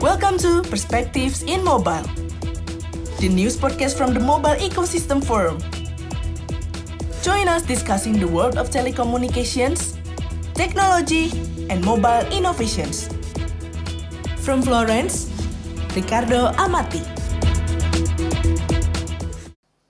Welcome to Perspectives in Mobile, the news podcast from the Mobile Ecosystem Forum. Join us discussing the world of telecommunications, technology, and mobile innovations. From Florence, Riccardo Amati.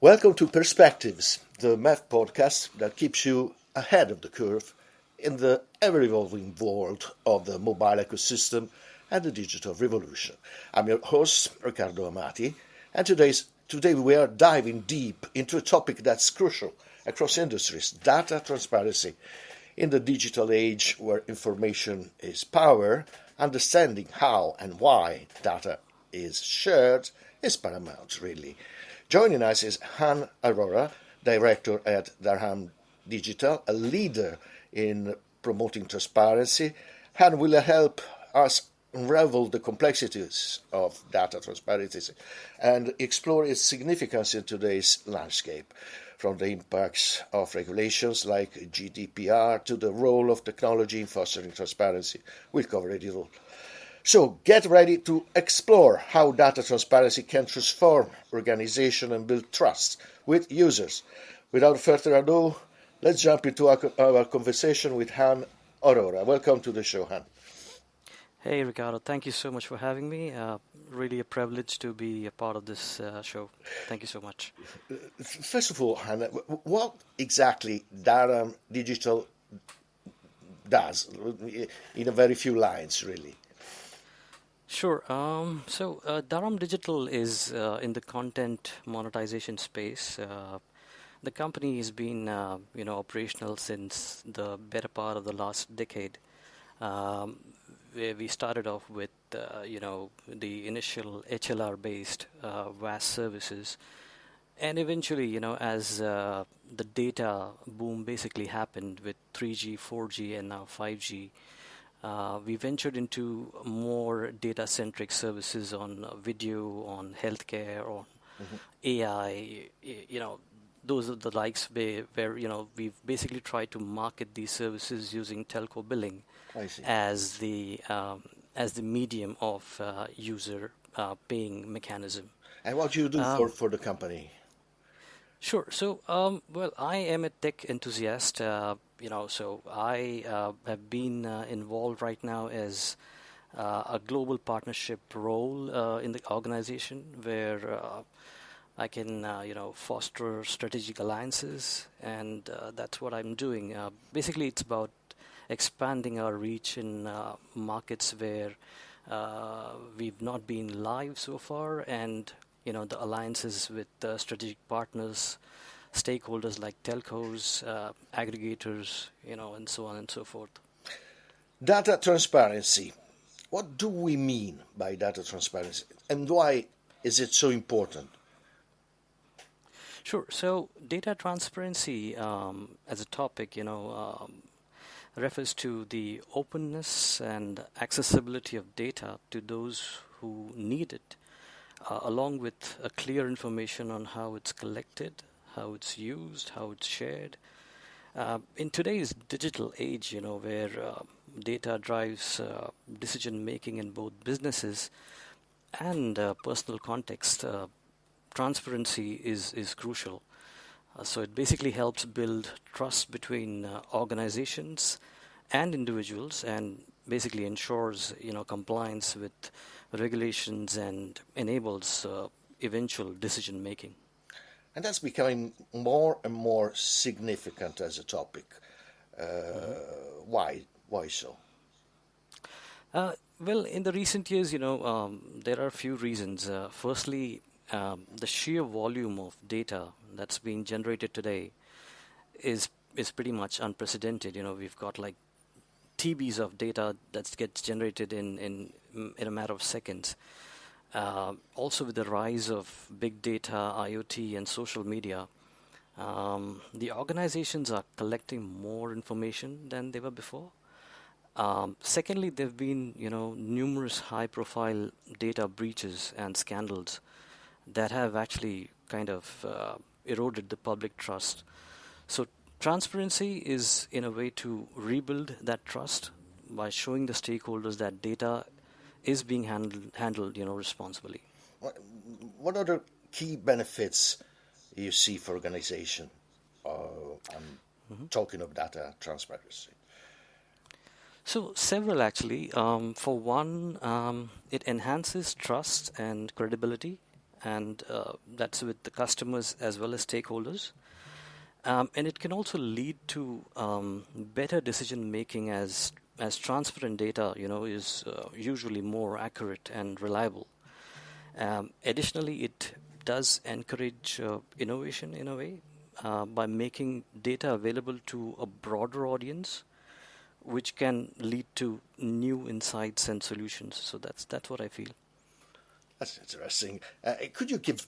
Welcome to Perspectives, the math podcast that keeps you ahead of the curve in the ever-evolving world of the mobile ecosystem and the digital revolution. I'm your host, Riccardo Amati, and today we are diving deep into a topic that's crucial across industries: data transparency. In the digital age where information is power, understanding how and why data is shared is paramount, really. Joining us is Han Arora, director at Dharam Digital, a leader in promoting transparency. Han will help us unravel the complexities of data transparency and explore its significance in today's landscape, from the impacts of regulations like GDPR to the role of technology in fostering transparency. We'll cover it all. So get ready to explore how data transparency can transform organizations and build trust with users. Without further ado, let's jump into our conversation with Han Arora. Welcome to the show, Han. Hey, Riccardo. Thank you so much for having me. Really a privilege to be a part of this show. Thank you so much. First of all, Han, what exactly Dharam Digital does, in a very few lines, really? Sure. Dharam Digital is in the content monetization space. The company has been, operational since the better part of the last decade. Where we started off with, the initial HLR-based VAS services. And eventually, as the data boom basically happened with 3G, 4G, and now 5G, we ventured into more data-centric services on video, on healthcare, on AI, those are the likes where we've basically tried to market these services using telco billing as the medium of user paying mechanism. And what do you do for the company? Sure. So, I am a tech enthusiast. So I have been involved right now as a global partnership role in the organization where I can, foster strategic alliances, and that's what I'm doing. Basically, it's about expanding our reach in markets where we've not been live so far, and the alliances with strategic partners, stakeholders like telcos, aggregators, and so on and so forth. Data transparency. What do we mean by data transparency, and why is it so important? Sure. So data transparency as a topic, refers to the openness and accessibility of data to those who need it, along with a clear information on how it's collected, how it's used, how it's shared. In today's digital age, where data drives decision making in both businesses and personal context, transparency is crucial. So it basically helps build trust between organizations and individuals, and basically ensures compliance with regulations and enables eventual decision making. And that's becoming more and more significant as a topic. Why so? In the recent years, there are a few reasons. Firstly, the sheer volume of data that's being generated today is pretty much unprecedented. We've got like TBs of data that gets generated in a matter of seconds. Also, with the rise of big data, IoT, and social media, the organizations are collecting more information than they were before. Secondly, there have been numerous high-profile data breaches and scandals that have actually kind of eroded the public trust. So transparency is in a way to rebuild that trust by showing the stakeholders that data is being handled responsibly. What are the key benefits you see for organization? I'm talking of data transparency. So several actually. For one, it enhances trust and credibility, and that's with the customers as well as stakeholders. And it can also lead to better decision making as transparent data, is usually more accurate and reliable. Additionally, it does encourage innovation in a way by making data available to a broader audience, which can lead to new insights and solutions. So that's what I feel. That's interesting. Could you give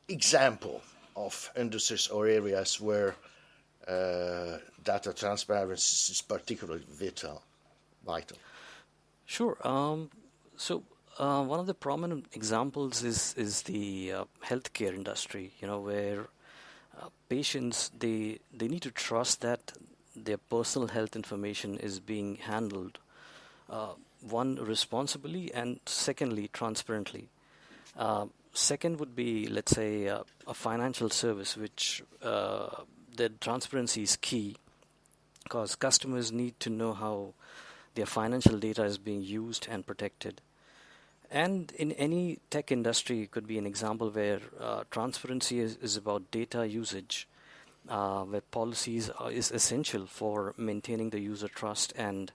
example of industries or areas where data transparency is particularly vital? Sure. So one of the prominent examples is the healthcare industry. Where patients they need to trust that their personal health information is being handled, one, responsibly, and secondly, transparently. Second would be, let's say, a financial service, which the transparency is key because customers need to know how their financial data is being used and protected. And in any tech industry, it could be an example where transparency is about data usage, where policies is essential for maintaining the user trust and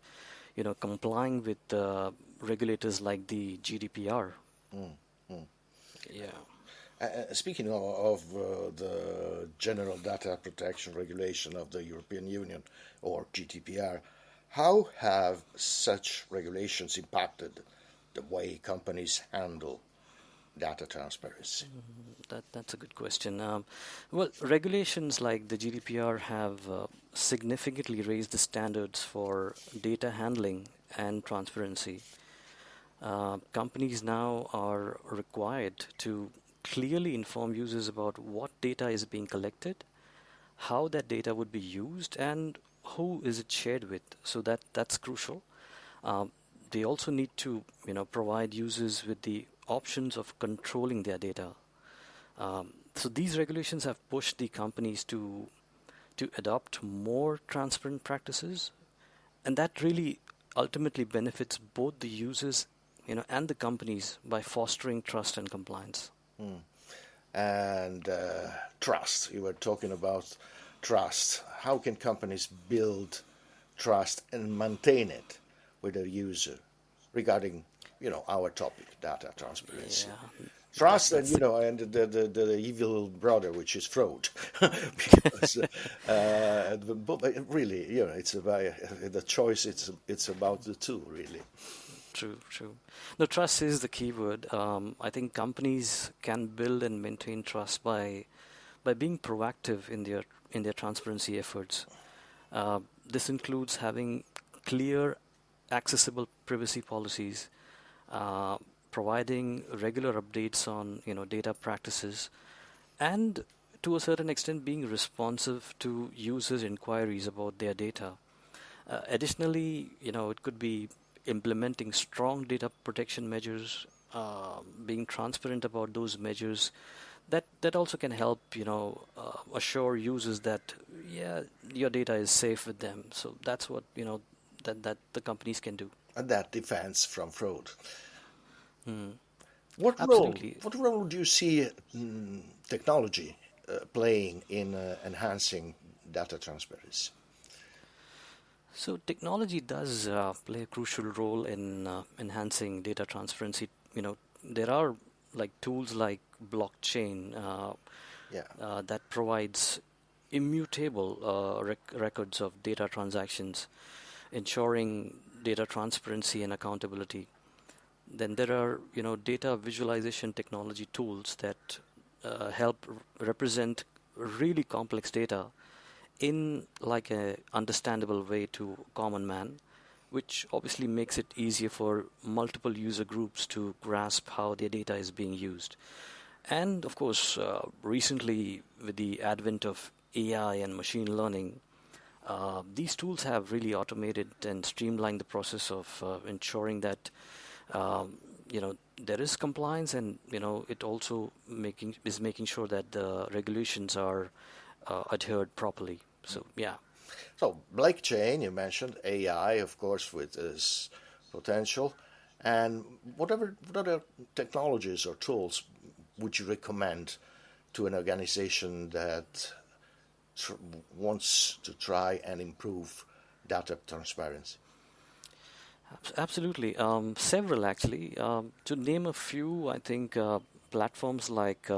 complying with regulators like the GDPR. Yeah. Speaking of the General Data Protection Regulation of the European Union, or GDPR, how have such regulations impacted the way companies handle data transparency? That's a good question. Well, regulations like the GDPR have significantly raised the standards for data handling and transparency. Companies now are required to clearly inform users about what data is being collected, how that data would be used, and who is it shared with. So that's crucial. They also need to provide users with the options of controlling their data. So these regulations have pushed the companies to adopt more transparent practices, and that really ultimately benefits both the users and the companies by fostering trust and compliance. And trust, you were talking about trust. How can companies build trust and maintain it with their user regarding our topic, data transparency? Yeah. Trust and and the evil brother, which is fraud, because but really it's about the choice. It's about the two, really. True. No, trust is the key word. I think companies can build and maintain trust by being proactive in their transparency efforts. This includes having clear, accessible privacy policies, providing regular updates on data practices, and to a certain extent being responsive to users' inquiries about their data. Additionally, it could be implementing strong data protection measures, being transparent about those measures. That also can help assure users that your data is safe with them. So that's what that the companies can do. And that defends from fraud. Absolutely. What role do you see technology playing in enhancing data transparency? So technology does play a crucial role in enhancing data transparency. There are tools like blockchain that provides immutable records of data transactions, ensuring data transparency and accountability. Then there are data visualization technology tools that help represent really complex data in a understandable way to common man, which obviously makes it easier for multiple user groups to grasp how their data is being used. And of course, recently with the advent of AI and machine learning, these tools have really automated and streamlined the process of ensuring that there is compliance, and it also making sure that the regulations are adhered properly. So yeah. So blockchain, you mentioned AI, of course, with its potential, and what other technologies or tools would you recommend to an organization that wants to try and improve data transparency? Absolutely. Several actually. To name a few, I think platforms like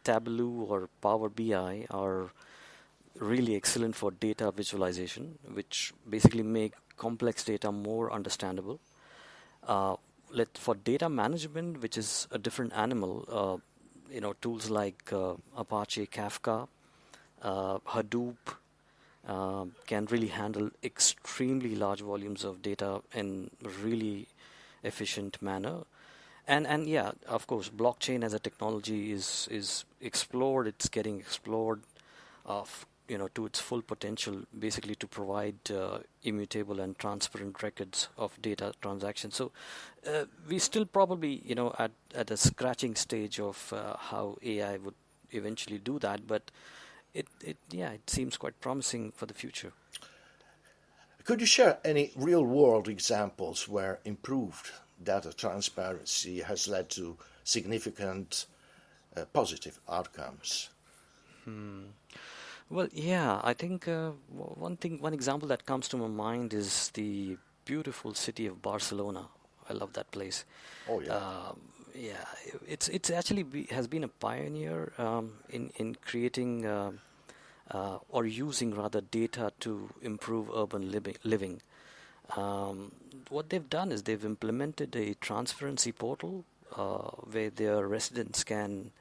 Tableau or Power BI are really excellent for data visualization, which basically make complex data more understandable. Uh, for data management, which is a different animal, tools like Apache Kafka, Hadoop, can really handle extremely large volumes of data in a really efficient manner. And yeah, of course, blockchain as a technology is explored. It's getting explored, to its full potential, basically to provide immutable and transparent records of data transactions. So we still probably, at a scratching stage of how AI would eventually do that, but it seems quite promising for the future. Could you share any real-world examples where improved data transparency has led to significant positive outcomes? Well, yeah, I think one example that comes to my mind is the beautiful city of Barcelona. I love that place. Oh, yeah. Yeah, it's actually has been a pioneer in creating or using rather data to improve urban living. What they've done is they've implemented a transparency portal where their residents can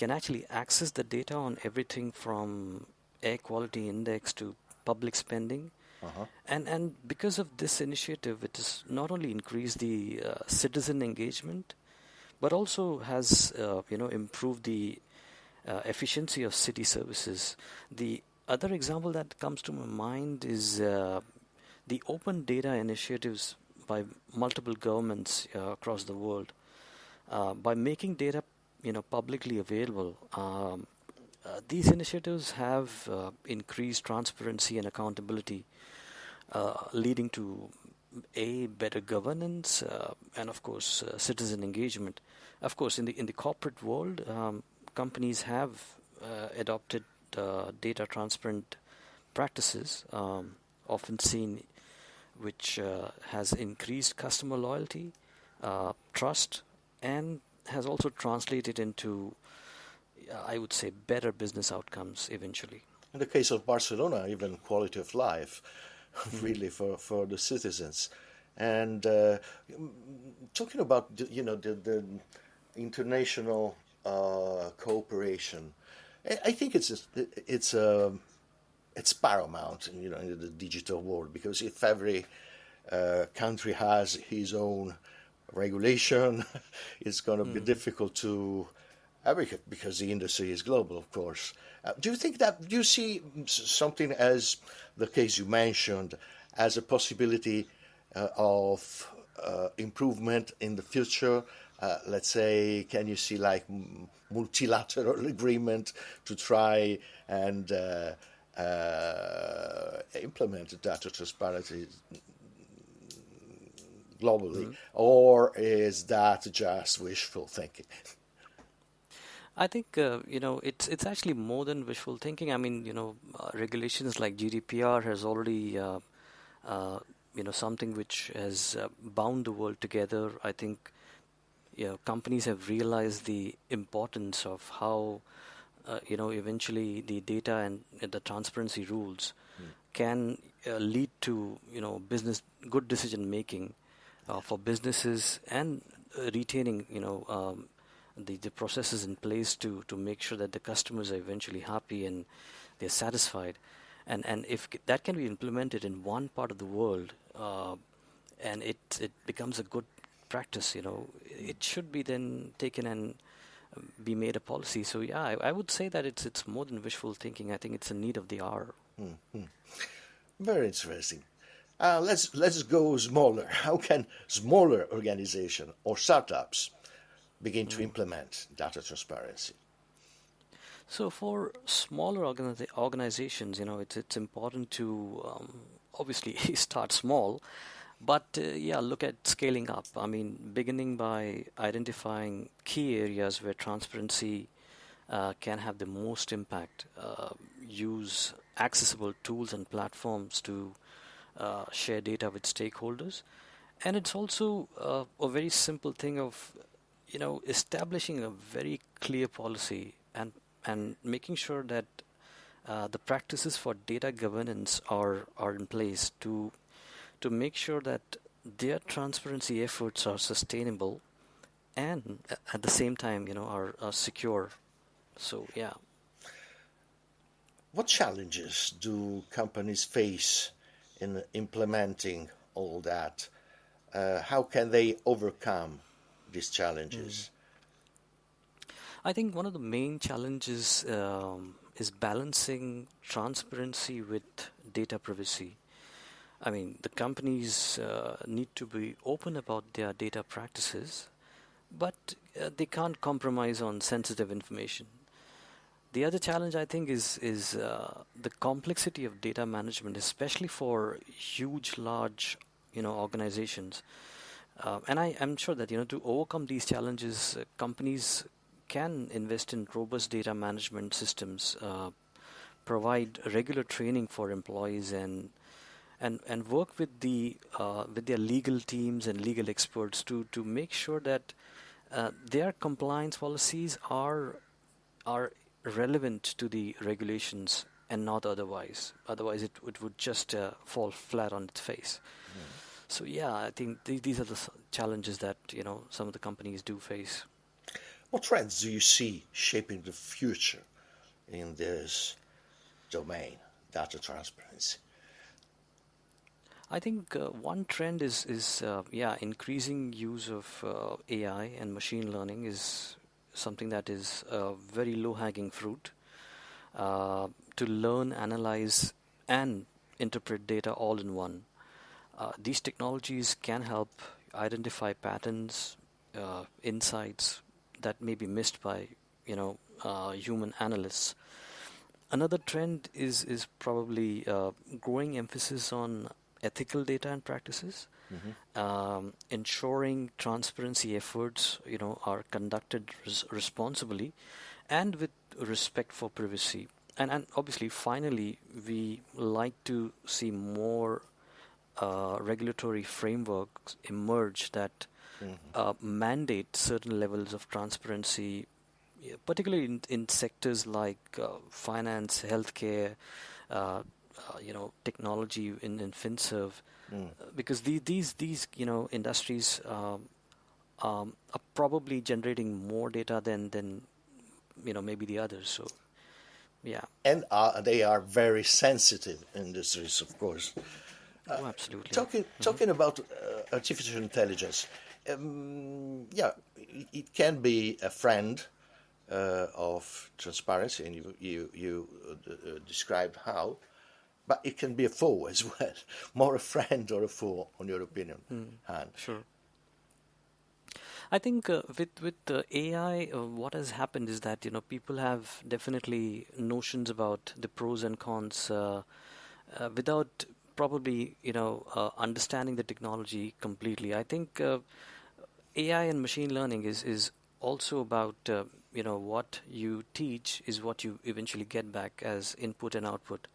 actually access the data on everything from air quality index to public spending. Uh-huh. And because of this initiative, it has not only increased the citizen engagement, but also has improved the efficiency of city services. The other example that comes to my mind is the open data initiatives by multiple governments across the world. By making data publicly available, these initiatives have increased transparency and accountability, leading to better governance and of course citizen engagement. Of course, in the corporate world, companies have adopted data transparent practices, often seen, which has increased customer loyalty, trust, and has also translated into, I would say, better business outcomes eventually. In the case of Barcelona, even quality of life, really for the citizens. And talking about the international cooperation, I think it's paramount, in the digital world, because if every country has his own regulation, it's going to be difficult to because the industry is global, of course. Do you see something as the case you mentioned as a possibility of improvement in the future? Let's say, can you see like multilateral agreement to try and implement data transparency globally, or is that just wishful thinking? I think it's actually more than wishful thinking. I mean, regulations like GDPR has already something which has bound the world together. I think companies have realized the importance of how eventually the data and the transparency rules can lead to business good decision making for businesses, and retaining the processes in place to make sure that the customers are eventually happy and they're satisfied. And if that can be implemented in one part of the world, and it becomes a good practice, it should be then taken and be made a policy. So yeah, I would say that it's more than wishful thinking. I think it's a need of the hour. Mm-hmm. Very interesting. Let's go smaller. How can smaller organizations or startups begin to implement data transparency? So for smaller organizations, it's important to obviously start small, but yeah, look at scaling up. I mean, beginning by identifying key areas where transparency can have the most impact. Use accessible tools and platforms to share data with stakeholders, and it's also a very simple thing of establishing a very clear policy and making sure that the practices for data governance are in place to make sure that their transparency efforts are sustainable and at the same time are secure. So yeah. What challenges do companies face in implementing all that? How can they overcome these challenges? I think one of the main challenges is balancing transparency with data privacy. I mean, the companies need to be open about their data practices, but they can't compromise on sensitive information. The other challenge, I think, is the complexity of data management, especially for huge, large, organizations. And I'm sure that to overcome these challenges, companies can invest in robust data management systems, provide regular training for employees, and work with with their legal teams and legal experts to make sure that their compliance policies are relevant to the regulations and not otherwise. Otherwise, it would just fall flat on its face. So yeah, I think these are the challenges that some of the companies do face. What trends do you see shaping the future in this domain, data transparency? I think one trend is increasing use of AI and machine learning is something that is very low-hanging fruit to learn, analyze, and interpret data all in one. These technologies can help identify patterns, insights that may be missed by human analysts. Another trend is probably growing emphasis on ethical data and practices, ensuring transparency efforts are conducted responsibly and with respect for privacy. And obviously, finally, we like to see more regulatory frameworks emerge that mandate certain levels of transparency, particularly in sectors like finance, healthcare, technology in FinServe, because these industries are probably generating more data than maybe the others. So yeah. And they are very sensitive industries, of course. Oh, absolutely. Talking about artificial intelligence, it can be a friend of transparency, and you described how, but it can be a foe as well. More a friend or a foe, on your opinion, Han? Sure. I think with the AI, what has happened is that people have definitely notions about the pros and cons without probably understanding the technology completely. I think AI and machine learning is also about what you teach is what you eventually get back as input and output.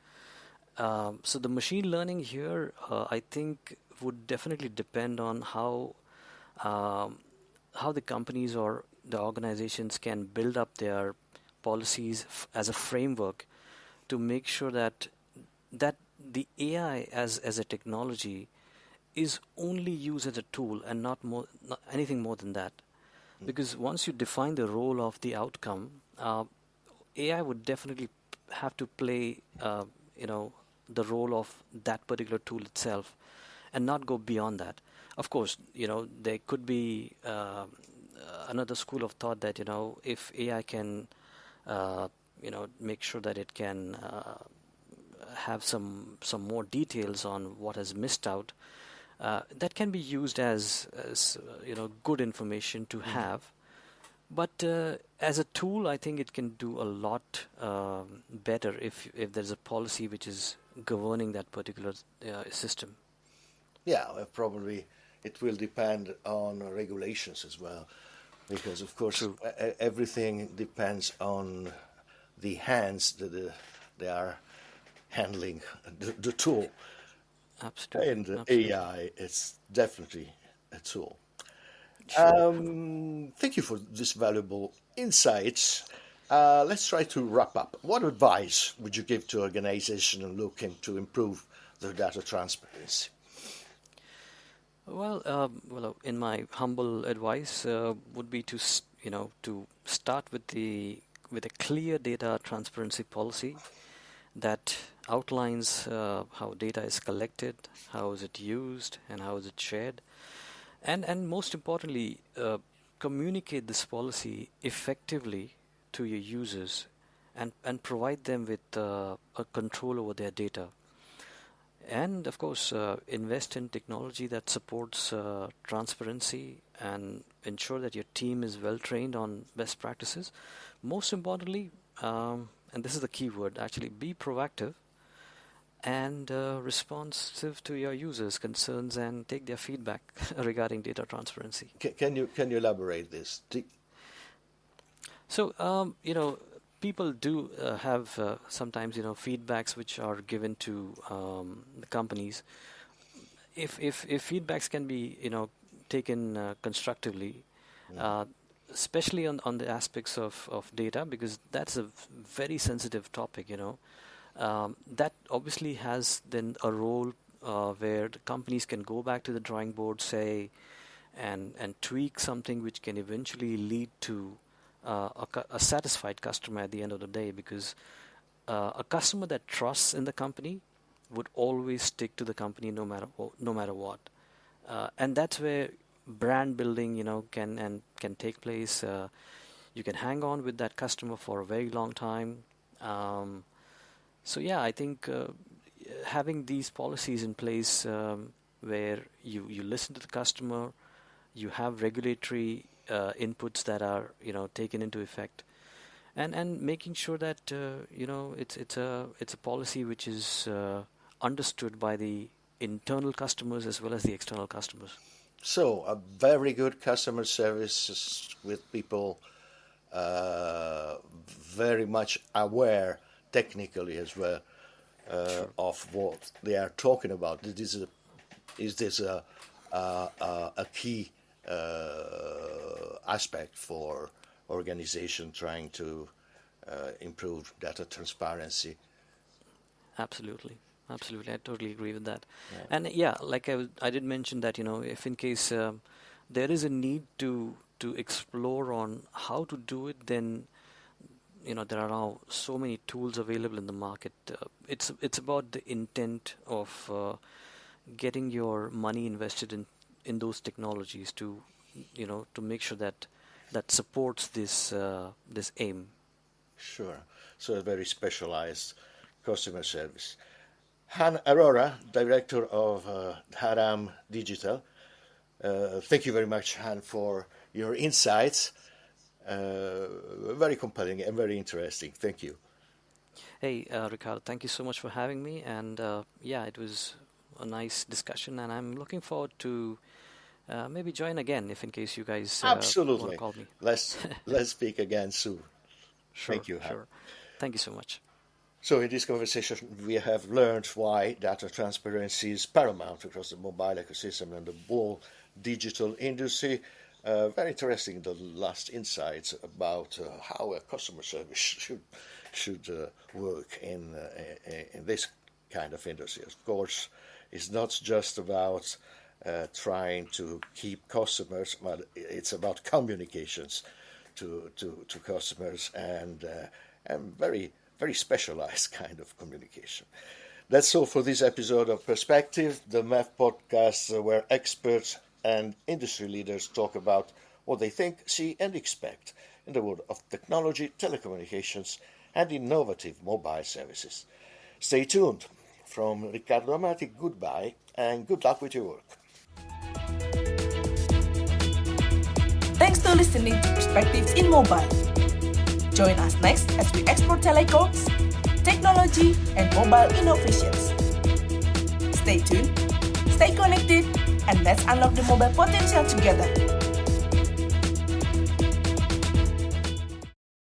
So the machine learning here, I think, would definitely depend on how the companies or the organizations can build up their policies as a framework to make sure that the AI as a technology is only used as a tool and not anything more than that. Because once you define the role of the outcome, AI would definitely have to play the role of that particular tool itself and not go beyond that. Of course, there could be another school of thought that if AI can make sure that it can have some more details on what has missed out, that can be used as good information to have. But as a tool, I think it can do a lot better if there's a policy which is governing that particular system. Yeah, probably it will depend on regulations as well, because of course True. everything depends on the hands that they are handling the tool. Absolutely. And Absolutely. AI is definitely a tool. Sure. Thank you for this valuable insights. Let's try to wrap up. What advice would you give to organizations looking to improve their data transparency? Well, in my humble advice would be to start with a clear data transparency policy that outlines how data is collected, how is it used, and how is it shared, and most importantly, communicate this policy effectively to your users, and provide them with a control over their data. And of course, invest in technology that supports transparency and ensure that your team is well trained on best practices. Most importantly, and this is the key word actually, be proactive and responsive to your users' concerns and take their feedback regarding data transparency. Can you elaborate this? So, people do have sometimes, feedbacks which are given to the companies. If feedbacks can be, taken constructively, uh, especially on the aspects of data, because that's a very sensitive topic, that obviously has then a role where the companies can go back to the drawing board, say, and tweak something which can eventually lead to a satisfied customer at the end of the day, because a customer that trusts in the company would always stick to the company no matter what, and that's where brand building can take place. You can hang on with that customer for a very long time. So yeah, I think having these policies in place, where you listen to the customer, you have regulatory inputs that are taken into effect, and making sure that it's a policy which is understood by the internal customers as well as the external customers. So, a very good customer service with people very much aware technically as well Sure. of what they are talking about. Is this a key aspect for organization trying to improve data transparency? Absolutely. Absolutely. I totally agree with that. Yeah. And yeah, like I did mention that, if in case there is a need to explore on how to do it, then, there are now so many tools available in the market. It's about the intent of getting your money invested in those technologies to make sure that supports this aim. Sure. So a very specialized customer service. Han Arora, Director of Dharam Digital. Thank you very much, Han, for your insights. Very compelling and very interesting. Thank you. Hey, Ricardo, thank you so much for having me. And yeah, it was a nice discussion, and I'm looking forward to maybe join again if in case you guys want to Absolutely. call me. Let's speak again soon. Sure, Thank you, Han. sure. Thank you so much. So in this conversation, we have learned why data transparency is paramount across the mobile ecosystem and the whole digital industry. Very interesting, the last insights about how a customer service should work in this kind of industry. Of course, it's not just about trying to keep customers, but it's about communications to customers and very specialized kind of communication. That's all for this episode of Perspective, the MEF podcast where experts and industry leaders talk about what they think, see, and expect in the world of technology, telecommunications, and innovative mobile services. Stay tuned. From Riccardo Amati, goodbye and good luck with your work. Thanks for listening to Perspectives in Mobile. Join us next as we explore telecoms, technology, and mobile innovations. Stay tuned, stay connected, and let's unlock the mobile potential together.